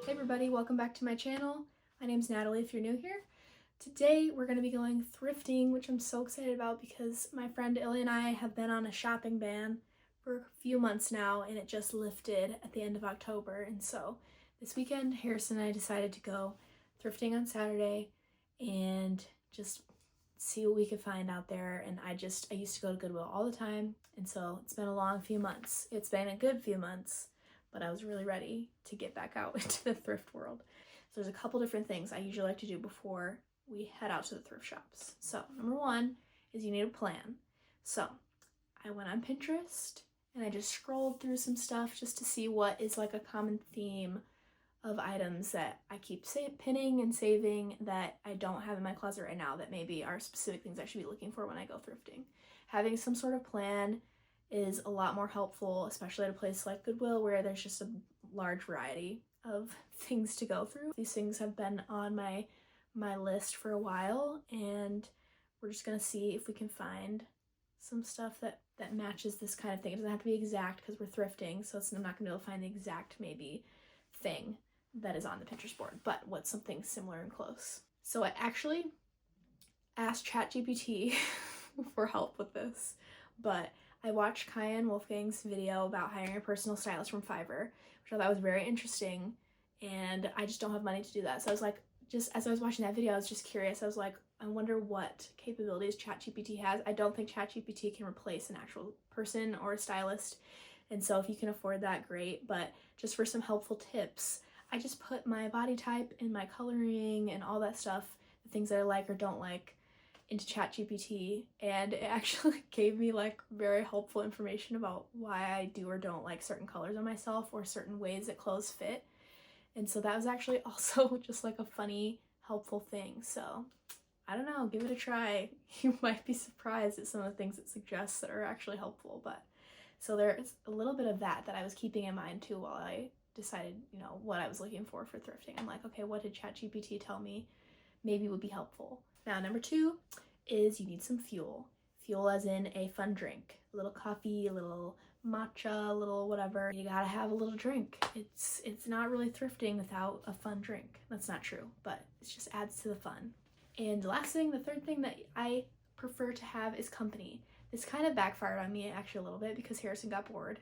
Hey everybody, welcome back to my channel. My name's Natalie if you're new here. Today we're going to be going thrifting, which I'm so excited about because my friend Illy and I have been on a shopping ban for a few months now, and it just lifted at the end of October. And so this weekend, Harrison and I decided to go thrifting on Saturday and just see what we could find out there. And I used to go to Goodwill all the time, and so it's been a long few months. It's been a good few months, but I was really ready to get back out into the thrift world. So there's a couple different things I usually like to do before we head out to the thrift shops. So number one is you need a plan. So I went on Pinterest and I just scrolled through some stuff just to see what is like a common theme of items that I keep pinning and saving that I don't have in my closet right now that maybe are specific things I should be looking for when I go thrifting. Having some sort of plan is a lot more helpful, especially at a place like Goodwill where there's just a large variety of things to go through. These things have been on my list for a while, and we're just gonna see if we can find some stuff that matches this kind of thing. It doesn't have to be exact because we're thrifting, so I'm not gonna be able to find the exact maybe thing that is on the Pinterest board, but what's something similar and close. So I actually asked ChatGPT for help with this, but I watched Kyan Wolfgang's video about hiring a personal stylist from Fiverr, which I thought was very interesting, and I just don't have money to do that. So I was like, just as I was watching that video, I was just curious. I was like, I wonder what capabilities ChatGPT has. I don't think ChatGPT can replace an actual person or a stylist, and so if you can afford that, great. But just for some helpful tips, I just put my body type and my coloring and all that stuff, the things that I like or don't like, into ChatGPT, and it actually gave me like very helpful information about why I do or don't like certain colors on myself or certain ways that clothes fit. And so that was actually also just like a funny, helpful thing. So I don't know, give it a try. You might be surprised at some of the things it suggests that are actually helpful. But so there's a little bit of that I was keeping in mind too while I decided, what I was looking for thrifting. I'm like, okay, what did ChatGPT tell me maybe would be helpful? Now, number two is you need some fuel. Fuel as in a fun drink. A little coffee, a little matcha, a little whatever. You gotta have a little drink. It's not really thrifting without a fun drink. That's not true, but it just adds to the fun. And the last thing, the third thing that I prefer to have is company. This kind of backfired on me actually a little bit because Harrison got bored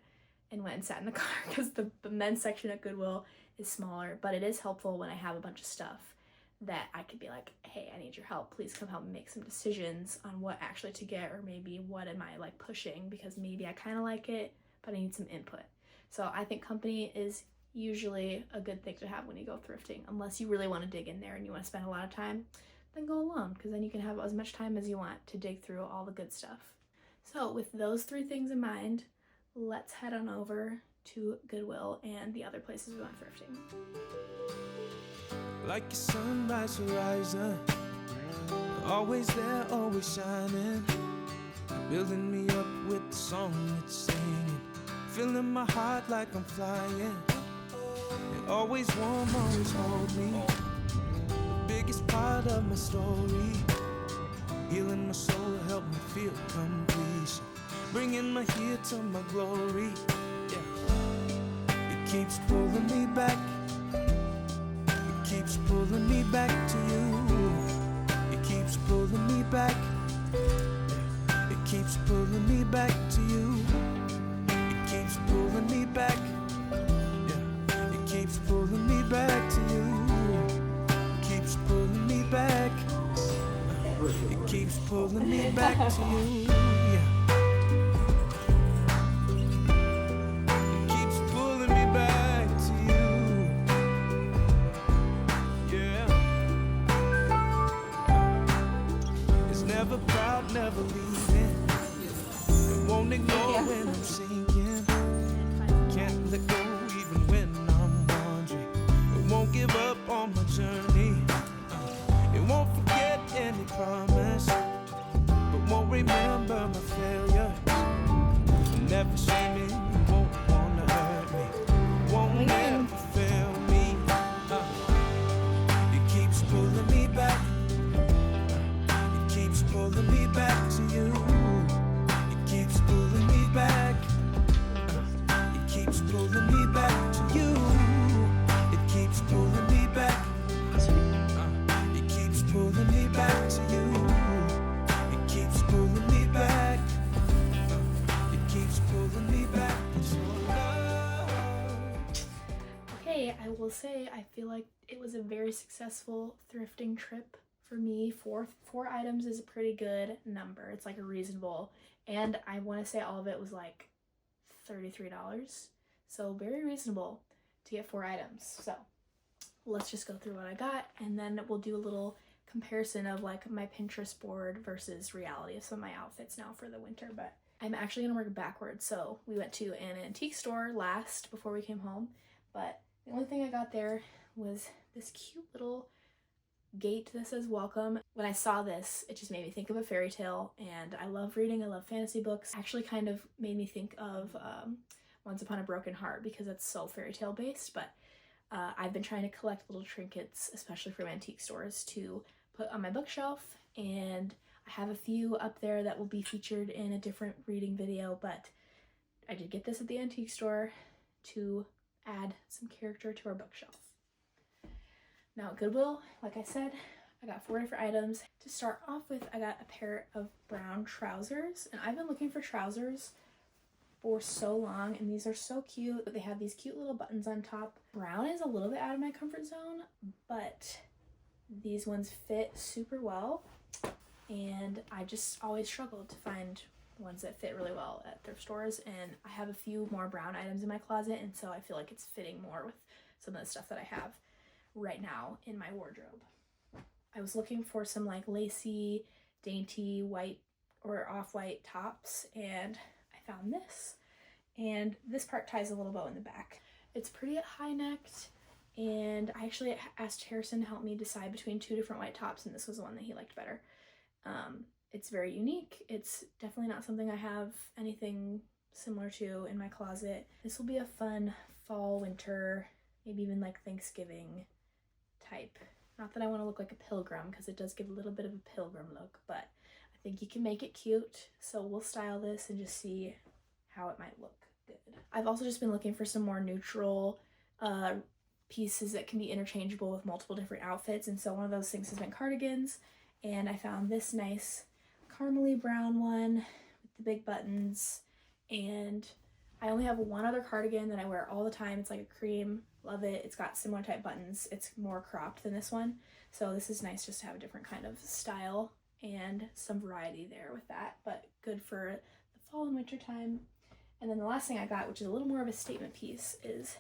and went and sat in the car because the men's section at Goodwill is smaller, but it is helpful when I have a bunch of stuff that I could be like, hey, I need your help. Please come help me make some decisions on what actually to get, or maybe what am I like pushing because maybe I kind of like it, but I need some input. So I think company is usually a good thing to have when you go thrifting, unless you really want to dig in there and you want to spend a lot of time, then go alone because then you can have as much time as you want to dig through all the good stuff. So with those three things in mind, let's head on over to Goodwill and the other places we went thrifting. Like a sunrise horizon, always there, always shining, building me up with the song it's singing, filling my heart like I'm flying. It always warm, always hold me, the biggest part of my story, healing my soul, help me feel completion, bringing my here to my glory. Yeah. It keeps pulling me back. Keeps pulling me back to you. It keeps pulling me back. It keeps pulling me back to you. It keeps pulling me back. Yeah. It keeps pulling me back to you. It keeps pulling me back. It keeps pulling me back to you. Yeah. Never proud, never leaving. It won't ignore when I'm sinking. Can't let go even when I'm wandering. It won't give up on my journey. It won't forget any promise, but won't remember my failure. Never shame me, it won't wanna hurt me. Won't never fail me. It keeps pulling me back. Keeps pulling me back to you. It keeps pulling me back. It keeps pulling me back to you. It keeps pulling will say I feel like it was a very successful thrifting trip for me. Four items is a pretty good number. It's like a reasonable, and I want to say all of it was like $33. So very reasonable to get 4 items. So let's just go through what I got, and then we'll do a little comparison of like my Pinterest board versus reality of some of my outfits now for the winter. But I'm actually gonna work backwards. So we went to an antique store last before we came home, but the only thing I got there was this cute little gate that says welcome. When I saw this, it just made me think of a fairy tale, and I love reading, I love fantasy books. Actually kind of made me think of Once Upon a Broken Heart, because it's so fairy tale based. But I've been trying to collect little trinkets, especially from antique stores, to put on my bookshelf, and I have a few up there that will be featured in a different reading video. But I did get this at the antique store to add some character to our bookshelf. Now at Goodwill, like I said, I got 4 different items. To start off with, I got a pair of brown trousers, and I've been looking for trousers for so long, and these are so cute. They have these cute little buttons on top. Brown is a little bit out of my comfort zone, but these ones fit super well, and I just always struggled to find ones that fit really well at thrift stores, and I have a few more brown items in my closet, and so I feel like it's fitting more with some of the stuff that I have right now in my wardrobe. I was looking for some like lacy, dainty white or off-white tops, and I found this. And this part ties a little bow in the back. It's pretty high-necked, and I actually asked Harrison to help me decide between 2 different white tops, and this was the one that he liked better. It's very unique. It's definitely not something I have anything similar to in my closet. This will be a fun fall, winter, maybe even like Thanksgiving type. Not that I want to look like a pilgrim, because it does give a little bit of a pilgrim look, but I think you can make it cute. So we'll style this and just see how it might look good. I've also just been looking for some more neutral pieces that can be interchangeable with multiple different outfits, and so one of those things has been cardigans, and I found this nice caramely brown one with the big buttons. And I only have one other cardigan that I wear all the time. It's like a cream. Love it. It's got similar type buttons. It's more cropped than this one, so this is nice just to have a different kind of style and some variety there with that, but good for the fall and winter time. And then the last thing I got, which is a little more of a statement piece, is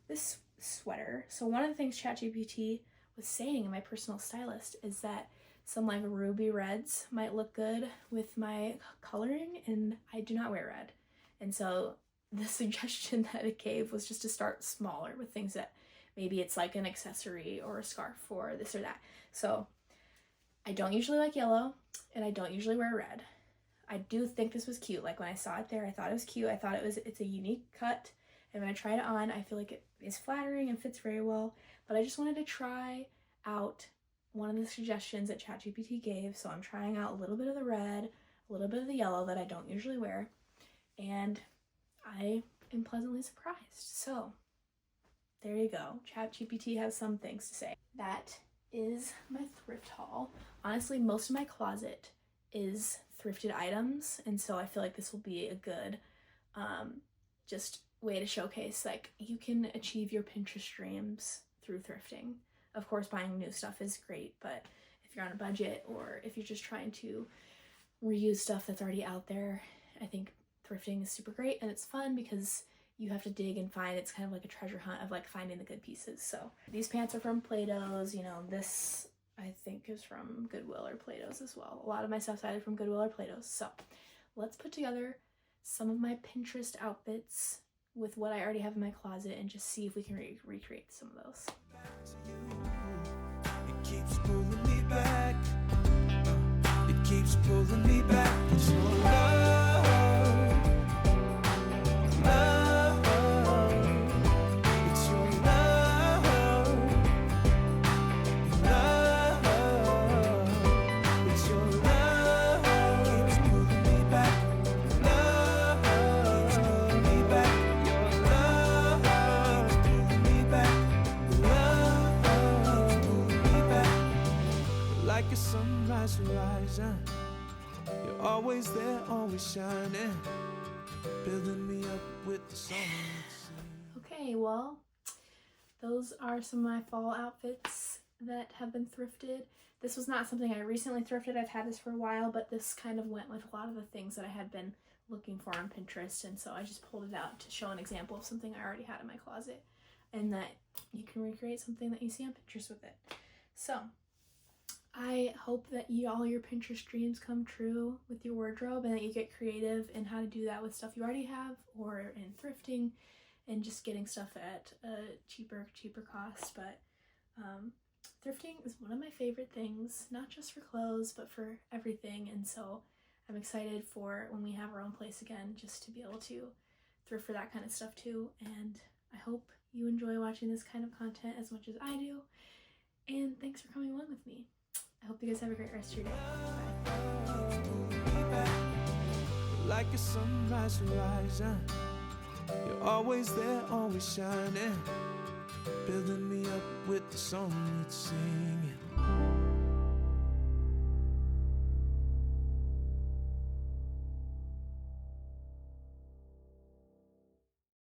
this sweater. So one of the things ChatGPT was saying, in my personal stylist, is that some like ruby reds might look good with my coloring, and I do not wear red. And so the suggestion that it gave was just to start smaller with things that maybe it's like an accessory or a scarf or this or that. So I don't usually like yellow, and I don't usually wear red. I do think this was cute. Like when I saw it there, I thought it was cute. I thought it's a unique cut, and when I tried it on, I feel like it is flattering and fits very well. But I just wanted to try out one of the suggestions that ChatGPT gave, so I'm trying out a little bit of the red, a little bit of the yellow that I don't usually wear, and I am pleasantly surprised. So there you go. ChatGPT has some things to say. That is my thrift haul. Honestly, most of my closet is thrifted items, and so I feel like this will be a good just way to showcase like you can achieve your Pinterest dreams through thrifting. Of course, buying new stuff is great, but if you're on a budget or if you're just trying to reuse stuff that's already out there, I think thrifting is super great, and it's fun because you have to dig and find. It's kind of like a treasure hunt of like finding the good pieces. So these pants are from Plato's, you know, this I think is from Goodwill or Plato's as well. A lot of my stuff's either from Goodwill or Plato's. So let's put together some of my Pinterest outfits with what I already have in my closet and just see if we can recreate some of those. It keeps pulling me back. It keeps pulling me back. It's your love, love. It's your love, love. It's your love. Keeps pulling me back. Love keeps pulling me back. Your love keeps pulling me back. Love keeps pulling me back. Like a sunrise horizon, you're always there, always shining, building me up with the sun. Okay, well, those are some of my fall outfits that have been thrifted. This was not something I recently thrifted. I've had this for a while, but this kind of went with a lot of the things that I had been looking for on Pinterest, and so I just pulled it out to show an example of something I already had in my closet, and that you can recreate something that you see on Pinterest with it. So I hope that all your Pinterest dreams come true with your wardrobe, and that you get creative in how to do that with stuff you already have, or in thrifting and just getting stuff at a cheaper cost. But thrifting is one of my favorite things, not just for clothes, but for everything. And so I'm excited for when we have our own place again, just to be able to thrift for that kind of stuff too. And I hope you enjoy watching this kind of content as much as I do. And thanks for coming along with me. I hope you guys have a great rest of your day. Bye. Like a sunrise horizon, you're always there, always shining, building me up with the song it's singing.